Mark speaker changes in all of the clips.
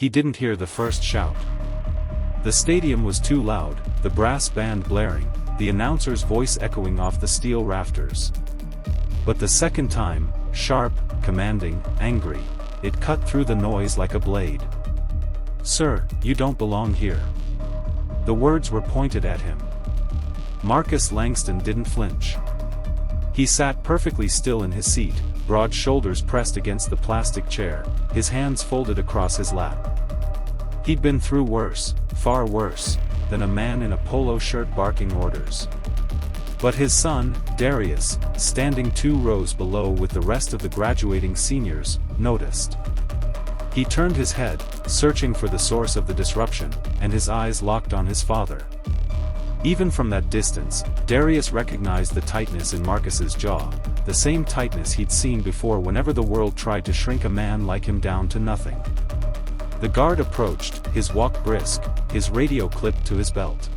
Speaker 1: he didn't hear the first shout. The stadium was too loud, the brass band blaring, the announcer's voice echoing off the steel rafters. But the second time, sharp, commanding, angry, it cut through the noise like a blade. "Sir, you don't belong here." The words were pointed at him. Marcus Langston didn't flinch. He sat perfectly still in his seat, broad shoulders pressed against the plastic chair, his hands folded across his lap. He'd been through worse, far worse, than a man in a polo shirt barking orders. But his son, Darius, standing 2 rows below with the rest of the graduating seniors, noticed. He turned his head, searching for the source of the disruption, and his eyes locked on his father. Even from that distance, Darius recognized the tightness in Marcus's jaw, the same tightness he'd seen before whenever the world tried to shrink a man like him down to nothing. The guard approached, his walk brisk, his radio clipped to his belt.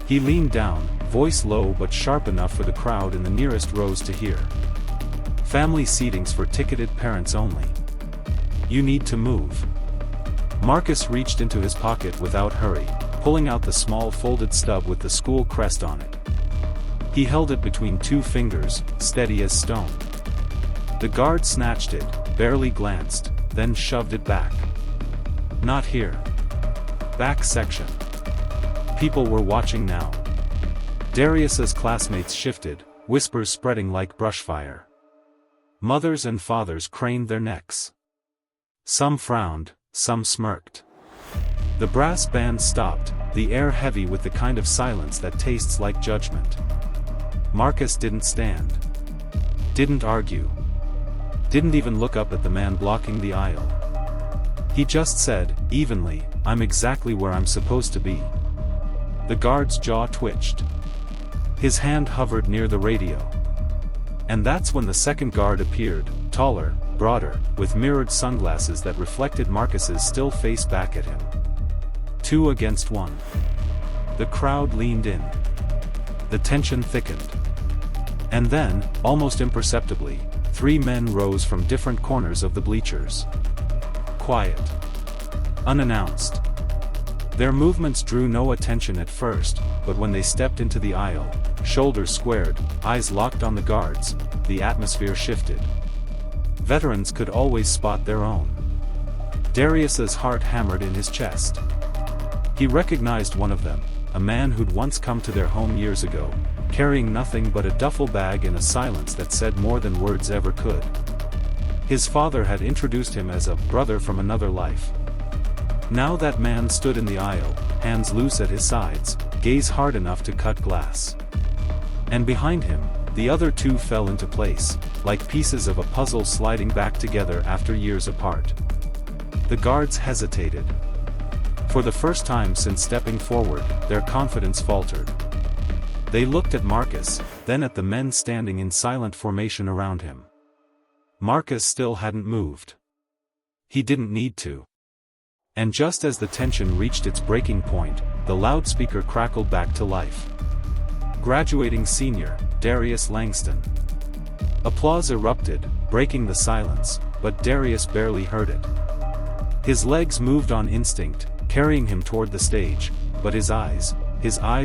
Speaker 1: He leaned down, voice low but sharp enough for the crowd in the nearest rows to hear. "Family seatings for ticketed parents only. You need to move." Marcus reached into his pocket without hurry, pulling out the small folded stub with the school crest on it. He held it between 2 fingers, steady as stone. The guard snatched it, barely glanced, then shoved it back. "Not here. Back section." People were watching now. Darius's classmates shifted, whispers spreading like brushfire. Mothers and fathers craned their necks. Some frowned, some smirked. The brass band stopped, the air heavy with the kind of silence that tastes like judgment. Marcus didn't stand. Didn't argue. Didn't even look up at the man blocking the aisle. He just said, evenly, "I'm exactly where I'm supposed to be." The guard's jaw twitched. His hand hovered near the radio. And that's when the second guard appeared, taller, broader, with mirrored sunglasses that reflected Marcus's still face back at him. 2 against 1. The crowd leaned in. The tension thickened. And then, almost imperceptibly, 3 men rose from different corners of the bleachers. Quiet. Unannounced. Their movements drew no attention at first, but when they stepped into the aisle, shoulders squared, eyes locked on the guards, the atmosphere shifted. Veterans could always spot their own. Darius's heart hammered in his chest. He recognized one of them, a man who'd once come to their home years ago, carrying nothing but a duffel bag in a silence that said more than words ever could. His father had introduced him as a brother from another life. Now that man stood in the aisle, hands loose at his sides, gaze hard enough to cut glass. And behind him, the other 2 fell into place, like pieces of a puzzle sliding back together after years apart. The guards hesitated. For the first time since stepping forward, their confidence faltered. They looked at Marcus, then at the men standing in silent formation around him. Marcus still hadn't moved. He didn't need to. And just as the tension reached its breaking point, the loudspeaker crackled back to life. Graduating senior, Darius Langston. Applause erupted, breaking the silence, but Darius barely heard it. His legs moved on instinct, carrying him toward the stage, but his eyes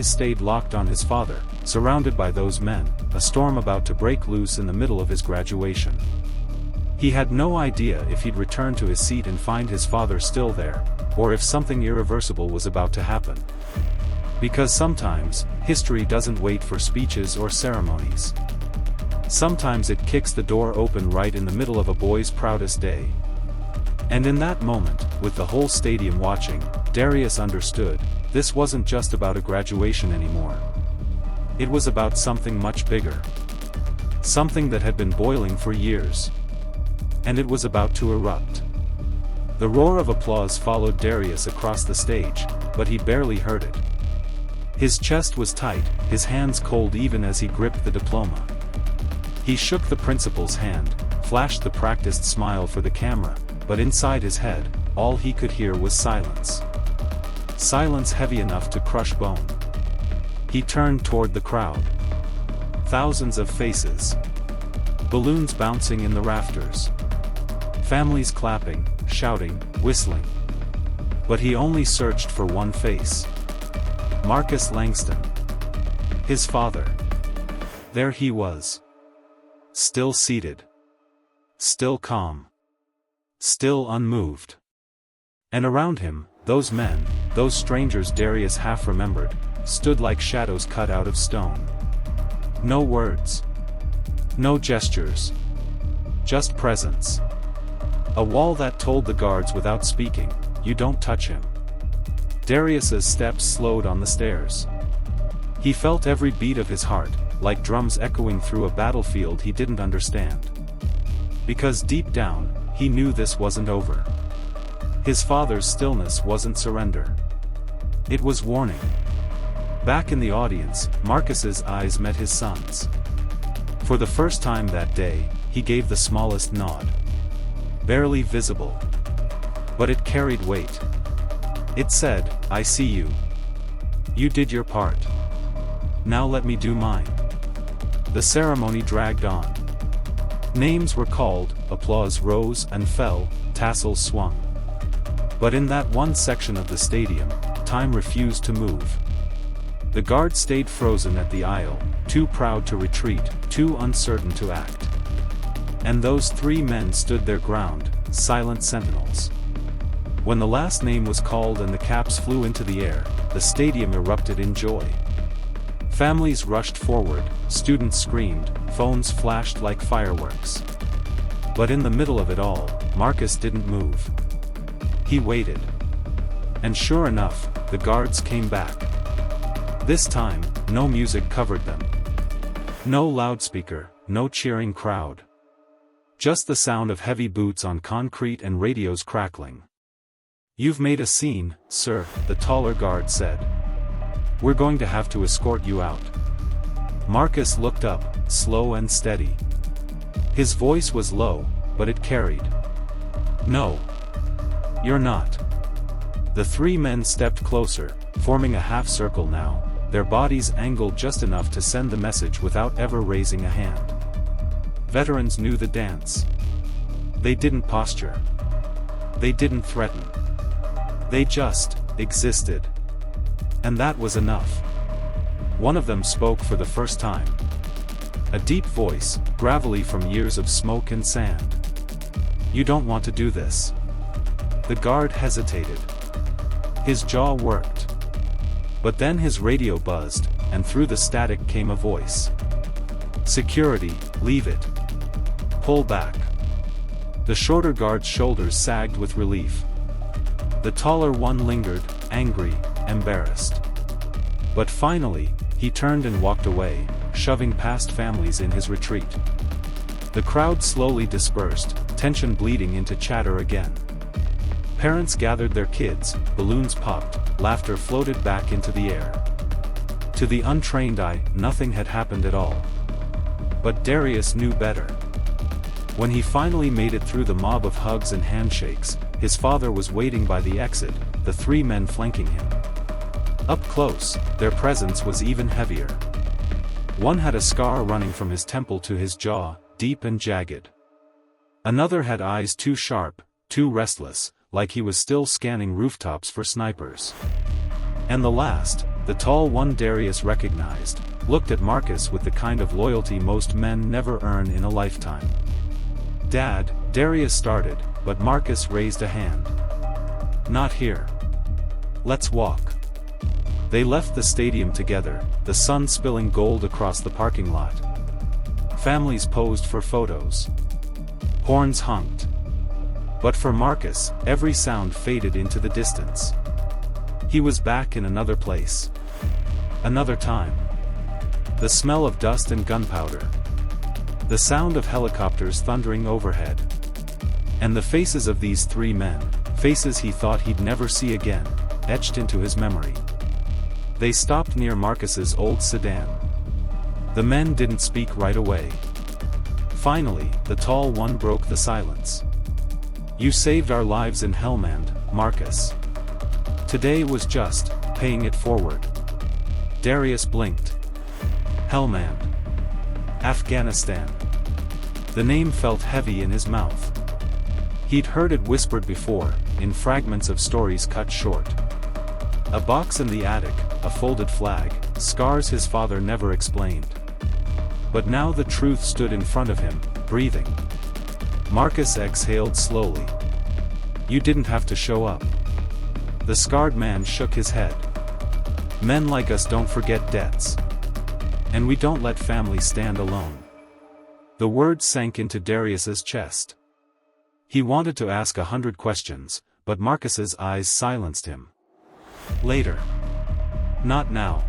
Speaker 1: stayed locked on his father, surrounded by those men, a storm about to break loose in the middle of his graduation. He had no idea if he'd return to his seat and find his father still there, or if something irreversible was about to happen. Because sometimes, history doesn't wait for speeches or ceremonies. Sometimes it kicks the door open right in the middle of a boy's proudest day. And in that moment, with the whole stadium watching, Darius understood, this wasn't just about a graduation anymore. It was about something much bigger. Something that had been boiling for years. And it was about to erupt. The roar of applause followed Darius across the stage, but he barely heard it. His chest was tight, his hands cold even as he gripped the diploma. He shook the principal's hand, flashed the practiced smile for the camera, but inside his head, all he could hear was silence. Silence heavy enough to crush bone. He turned toward the crowd. Thousands of faces. Balloons bouncing in the rafters. Families clapping, shouting, whistling. But he only searched for one face. Marcus Langston. His father. There he was. Still seated. Still calm. Still unmoved. And around him, those men, those strangers Darius half remembered, stood like shadows cut out of stone. No words. No gestures. Just presence. A wall that told the guards without speaking, "You don't touch him." Darius's steps slowed on the stairs. He felt every beat of his heart, like drums echoing through a battlefield he didn't understand. Because deep down, he knew this wasn't over. His father's stillness wasn't surrender. It was warning. Back in the audience, Marcus's eyes met his son's. For the first time that day, he gave the smallest nod. Barely visible. But it carried weight. It said, "I see you. You did your part. Now let me do mine." The ceremony dragged on. Names were called, applause rose and fell, tassels swung. But in that one section of the stadium, time refused to move. The guard stayed frozen at the aisle, too proud to retreat, too uncertain to act. And those three men stood their ground, silent sentinels. When the last name was called and the caps flew into the air, the stadium erupted in joy. Families rushed forward, students screamed, phones flashed like fireworks. But in the middle of it all, Marcus didn't move. He waited. And sure enough, the guards came back. This time, no music covered them. No loudspeaker, no cheering crowd. Just the sound of heavy boots on concrete and radios crackling. "You've made a scene, sir," the taller guard said. "We're going to have to escort you out." Marcus looked up, slow and steady. His voice was low, but it carried. "No. You're not." The three men stepped closer, forming a half-circle now, their bodies angled just enough to send the message without ever raising a hand. Veterans knew the dance. They didn't posture. They didn't threaten. They just existed. And that was enough. One of them spoke for the first time. A deep voice, gravelly from years of smoke and sand. "You don't want to do this." The guard hesitated. His jaw worked. But then his radio buzzed, and through the static came a voice. "Security, leave it. Pull back." The shorter guard's shoulders sagged with relief. The taller one lingered, angry, embarrassed. But finally, he turned and walked away, shoving past families in his retreat. The crowd slowly dispersed, tension bleeding into chatter again. Parents gathered their kids, balloons popped, laughter floated back into the air. To the untrained eye, nothing had happened at all. But Darius knew better. When he finally made it through the mob of hugs and handshakes, his father was waiting by the exit, the three men flanking him. Up close, their presence was even heavier. One had a scar running from his temple to his jaw, deep and jagged. Another had eyes too sharp, too restless, like he was still scanning rooftops for snipers. And the last, the tall one Darius recognized, looked at Marcus with the kind of loyalty most men never earn in a lifetime. "Dad," Darius started, but Marcus raised a hand. "Not here. Let's walk." They left the stadium together, the sun spilling gold across the parking lot. Families posed for photos. Horns honked. But for Marcus, every sound faded into the distance. He was back in another place. Another time. The smell of dust and gunpowder. The sound of helicopters thundering overhead. And the faces of these three men, faces he thought he'd never see again, etched into his memory. They stopped near Marcus's old sedan. The men didn't speak right away. Finally, the tall one broke the silence. "You saved our lives in Helmand, Marcus. Today was just paying it forward." Darius blinked. Helmand. Afghanistan. The name felt heavy in his mouth. He'd heard it whispered before, in fragments of stories cut short. A box in the attic, a folded flag, scars his father never explained. But now the truth stood in front of him, breathing. Marcus exhaled slowly. You didn't have to show up. The scarred man shook his head. Men like us don't forget debts. And we don't let family stand alone. The words sank into Darius's chest. He wanted to ask 100 questions, but Marcus's eyes silenced him. Later. Not now.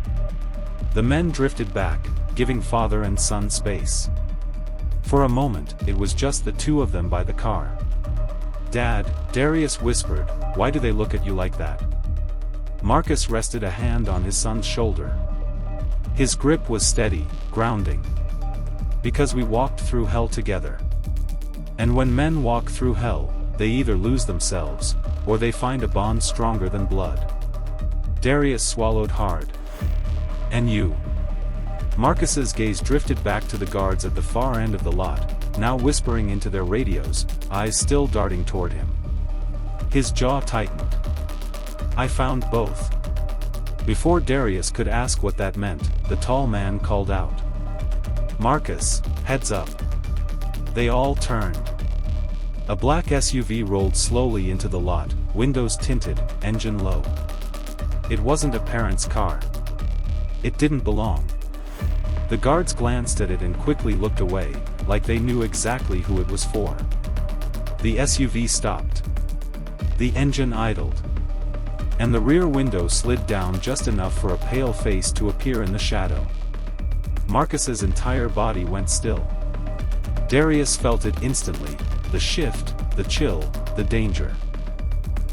Speaker 1: The men drifted back, giving father and son space. For a moment, it was just the two of them by the car. Dad, Darius whispered, why do they look at you like that? Marcus rested a hand on his son's shoulder. His grip was steady, grounding. Because we walked through hell together. And when men walk through hell, they either lose themselves, or they find a bond stronger than blood. Darius swallowed hard. And you? Marcus's gaze drifted back to the guards at the far end of the lot, now whispering into their radios, eyes still darting toward him. His jaw tightened. I found both. Before Darius could ask what that meant, the tall man called out. Marcus, heads up. They all turned. A black SUV rolled slowly into the lot, windows tinted, engine low. It wasn't a parent's car. It didn't belong. The guards glanced at it and quickly looked away, like they knew exactly who it was for. The SUV stopped. The engine idled. And the rear window slid down just enough for a pale face to appear in the shadow. Marcus's entire body went still. Darius felt it instantly, the shift, the chill, the danger.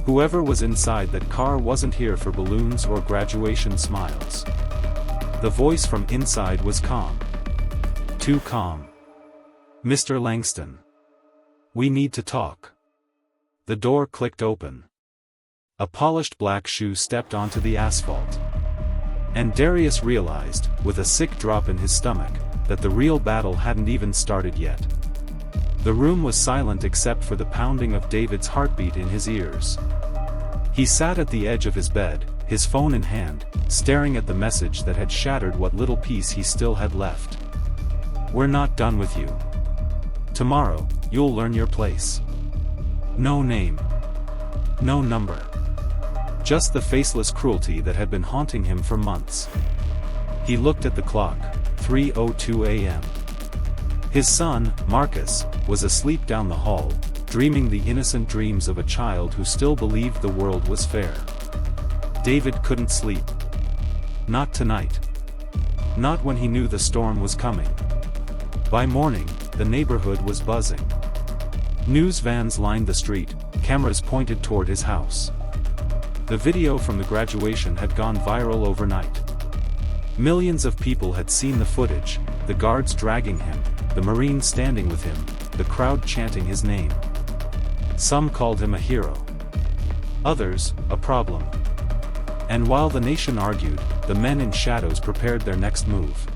Speaker 1: Whoever was inside that car wasn't here for balloons or graduation smiles. The voice from inside was calm. Too calm. Mr. Langston. We need to talk. The door clicked open. A polished black shoe stepped onto the asphalt. And Darius realized, with a sick drop in his stomach, that the real battle hadn't even started yet. The room was silent except for the pounding of David's heartbeat in his ears. He sat at the edge of his bed, his phone in hand, staring at the message that had shattered what little peace he still had left. We're not done with you. Tomorrow, you'll learn your place. No name. No number. Just the faceless cruelty that had been haunting him for months. He looked at the clock, 3:02 a.m. His son, Marcus, was asleep down the hall, dreaming the innocent dreams of a child who still believed the world was fair. David couldn't sleep. Not tonight. Not when he knew the storm was coming. By morning, the neighborhood was buzzing. News vans lined the street, cameras pointed toward his house. The video from the graduation had gone viral overnight. Millions of people had seen the footage, the guards dragging him, the Marine standing with him, the crowd chanting his name. Some called him a hero. Others, a problem. And while the nation argued, the men in shadows prepared their next move.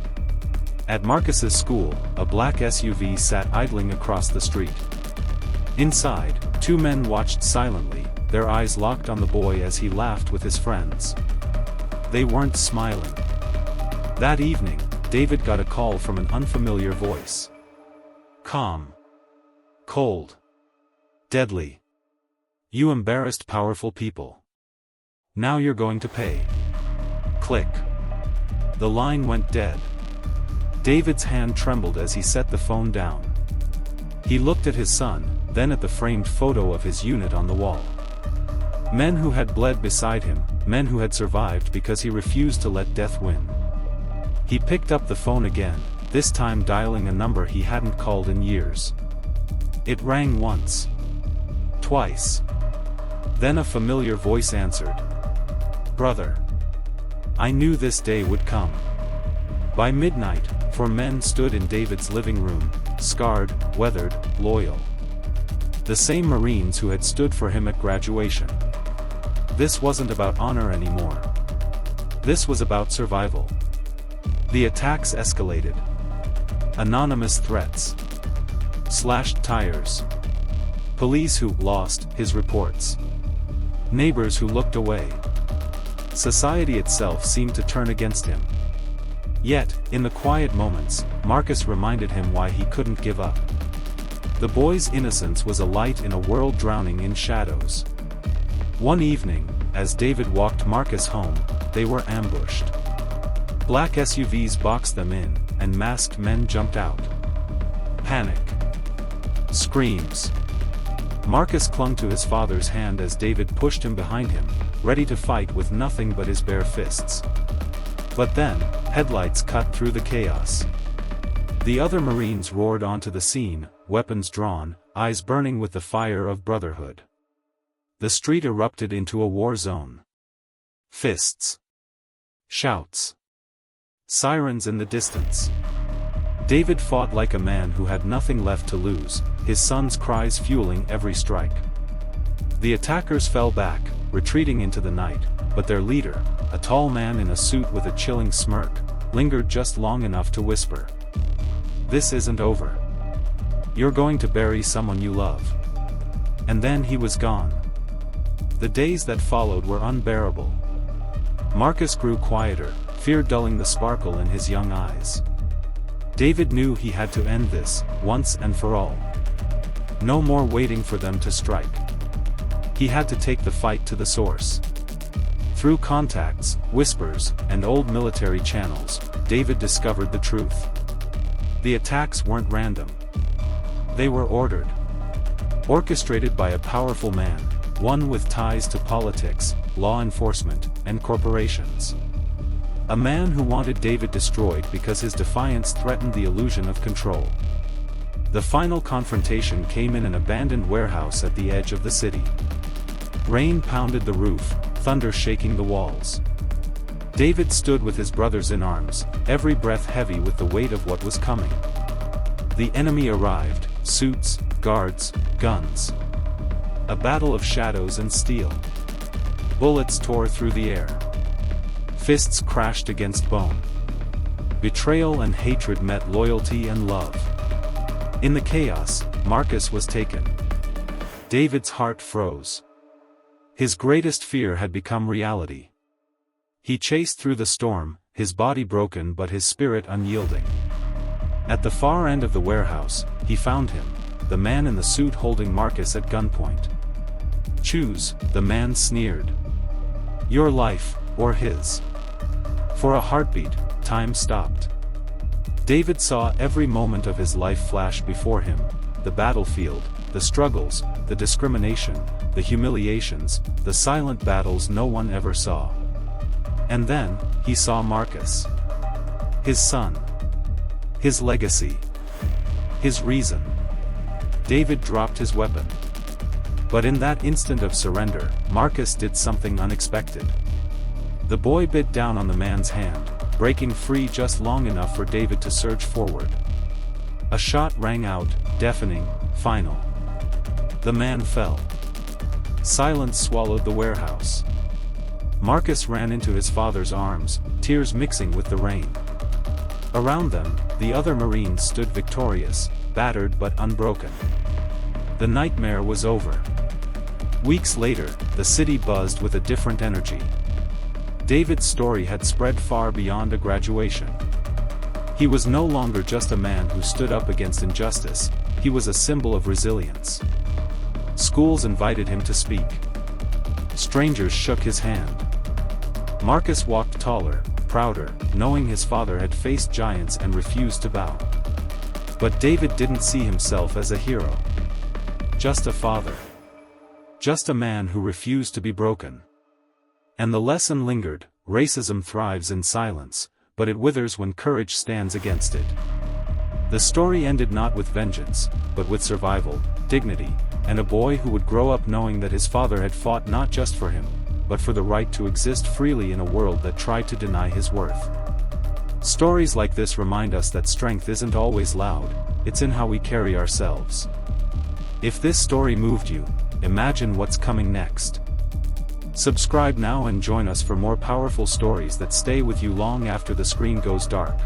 Speaker 1: At Marcus's school, a black SUV sat idling across the street. Inside, two men watched silently, their eyes locked on the boy as he laughed with his friends. They weren't smiling. That evening, David got a call from an unfamiliar voice. Calm. Cold. Deadly. You embarrassed powerful people. Now you're going to pay. Click. The line went dead. David's hand trembled as he set the phone down. He looked at his son, then at the framed photo of his unit on the wall. Men who had bled beside him, men who had survived because he refused to let death win. He picked up the phone again, this time dialing a number he hadn't called in years. It rang once. Twice. Then a familiar voice answered. Brother. I knew this day would come. By midnight, 4 men stood in David's living room, scarred, weathered, loyal. The same Marines who had stood for him at graduation. This wasn't about honor anymore. This was about survival. The attacks escalated. Anonymous threats. Slashed tires. Police who lost his reports. Neighbors who looked away. Society itself seemed to turn against him. Yet, in the quiet moments, Marcus reminded him why he couldn't give up. The boy's innocence was a light in a world drowning in shadows. One evening, as David walked Marcus home, they were ambushed. Black SUVs boxed them in, and masked men jumped out. Panic. Screams. Marcus clung to his father's hand as David pushed him behind him, ready to fight with nothing but his bare fists. But then, headlights cut through the chaos. The other Marines roared onto the scene, weapons drawn, eyes burning with the fire of brotherhood. The street erupted into a war zone. Fists. Shouts. Sirens in the distance. David fought like a man who had nothing left to lose, his son's cries fueling every strike. The attackers fell back, retreating into the night, but their leader, a tall man in a suit with a chilling smirk, lingered just long enough to whisper, "This isn't over. You're going to bury someone you love." And then he was gone. The days that followed were unbearable. Marcus grew quieter, fear dulling the sparkle in his young eyes. David knew he had to end this, once and for all. No more waiting for them to strike. He had to take the fight to the source. Through contacts, whispers, and old military channels, David discovered the truth. The attacks weren't random. They were ordered. Orchestrated by a powerful man, one with ties to politics, law enforcement, and corporations. A man who wanted David destroyed because his defiance threatened the illusion of control. The final confrontation came in an abandoned warehouse at the edge of the city. Rain pounded the roof, thunder shaking the walls. David stood with his brothers in arms, every breath heavy with the weight of what was coming. The enemy arrived, suits, guards, guns. A battle of shadows and steel. Bullets tore through the air. Fists crashed against bone. Betrayal and hatred met loyalty and love. In the chaos, Marcus was taken. David's heart froze. His greatest fear had become reality. He chased through the storm, his body broken but his spirit unyielding. At the far end of the warehouse, he found him, the man in the suit holding Marcus at gunpoint. "Choose," the man sneered. "Your life, or his." For a heartbeat, time stopped. David saw every moment of his life flash before him, the battlefield, the struggles, the discrimination, the humiliations, the silent battles no one ever saw. And then, he saw Marcus. His son. His legacy. His reason. David dropped his weapon. But in that instant of surrender, Marcus did something unexpected. The boy bit down on the man's hand, breaking free just long enough for David to surge forward. A shot rang out, deafening, final. The man fell. Silence swallowed the warehouse. Marcus ran into his father's arms, tears mixing with the rain. Around them, the other Marines stood victorious, battered but unbroken. The nightmare was over. Weeks later, the city buzzed with a different energy. David's story had spread far beyond a graduation. He was no longer just a man who stood up against injustice, he was a symbol of resilience. Schools invited him to speak. Strangers shook his hand. Marcus walked taller, prouder, knowing his father had faced giants and refused to bow. But David didn't see himself as a hero. Just a father. Just a man who refused to be broken. And the lesson lingered: racism thrives in silence, but it withers when courage stands against it. The story ended not with vengeance, but with survival, dignity, and a boy who would grow up knowing that his father had fought not just for him, but for the right to exist freely in a world that tried to deny his worth. Stories like this remind us that strength isn't always loud, it's in how we carry ourselves. If this story moved you, imagine what's coming next. Subscribe now and join us for more powerful stories that stay with you long after the screen goes dark.